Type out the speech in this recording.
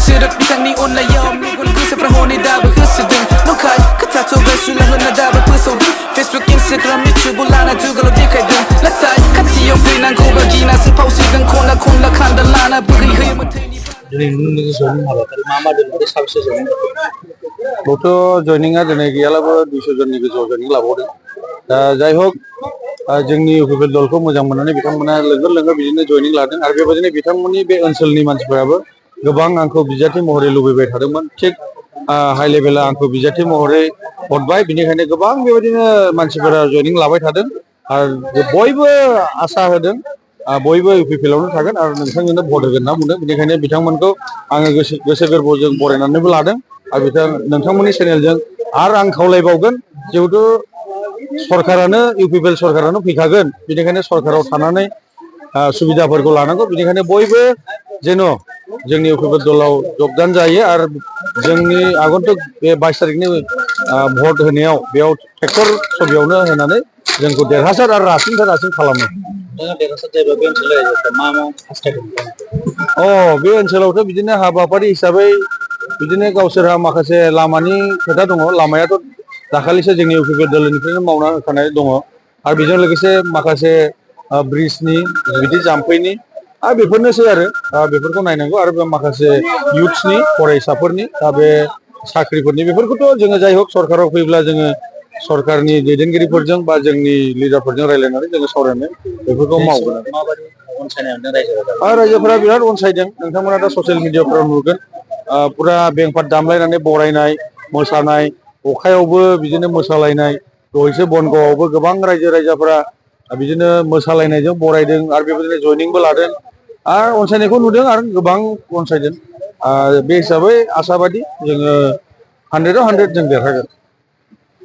Sırık bitangni onlayam Nugun gusefra honi dabe hısıdın Nukay katato besula hına dabe pısıldı Facebook Instagram YouTube ulana dugalo dikaydın Latay katiyo finan goba gina Sin pausigan kona kona kandalana Bıgı hıyımı teyni Jadi ini joining apa? Kalau mama dulu dia sabse joining. Boto joininga दिनै गैयालाबो 200 जननि गोजौआव joining लाबावदों दा जाय हक जोंनि UPPL दलखौ मोजां मोननानै बिथांमोना लोगो लोगो बिदिनो joining लादों आरो बेबायदिनो बिथांमोननि बे ओनसोलनि मानसिफोराबो गोबां आंखौ बिजाथि महरै लुबैबाय थादोंमोन थिग हाइ लेभेला आंखौ बिजाथि महरै हरबाय बिनिखायनो गोबां बेबायदिनो मानसिफोरा joining लाबाय थादों आरो बयबो आसा होदों बयबो इउपिपिएल आवनो थागोन आरो नोंथांमोननो भट होगोन होनना बुंदों बेनिखायनो बिथांमोनखौ आङो गोसो गोरबोजों बरायनानैबो लादों आरो नोंथांमोननि चेनेलजों आरो आं खावलायबावगोन जिहेतु सरकारानो इउपिपिएल सरकारानो फैखागोन बेनिखायनो सरकाराव थानानै सुबिदाफोरखौ लानांगौ बेनिखायनो बयबो जेन' जोंनि इउपिपिएल दलाव जगदान जायो आरो जोंनि आगन्तुक बे 22 तारिखनि भट होनायाव बेयाव ट्रेक्टर सबियावनो होनानै जोंखौ देरहासार आरो रासिननिफ्राय रासिन खालामो Dengan derasat saya bagian selai itu mama hashtag. बे ओनसोलावथ' बिदिनो हाबाफारि हिसाबै बिदिनो गावसोरहा माखासे लामानि खोथा दङ लामायाथ' दाखालिसो जोंनि इउपिपिएल दलनिफ्रायनो मावना होखानाय दङ आरो बेजों लोगोसे माखासे ब्रिजनि बिदि जाम्फैनि आरो बेफोरनोसै आरो बेफोरखौ नायनांगौ आरो माखासे युथ्सनि फरायसाफोरनि दा बे साख्रिफोरनि बेफोरखौथ' जोङो जाय हक सरकाराव फैब्ला जोङो सरकारनि दैदेनगिरिफोरजों बा जोंनि लिडारफोरजों रायलायनानै जोङो सावरायनानै बेफोरखौ मावगोन रायजोफोरा बिराद अनसायदों नोंथांमोना दा ससियेल मिडियाफोराव नुगोन पुरा बेंपार दामलायनानै बरायनाय मोसानाय अखायावबो बिदिनो मोसालायनाय दहायसो बनगावआवबो गोबां रायजो राजाफोरा बिदिनो मोसालायनायजों बरायदों आरो बेबायदिनो जयनिंबो लादों आरो अनसायनायखौ नुदों आरो गोबां अनसायदों बे हिसाबै आसाबादि जोङो 100 आव 100 जों देरहागोन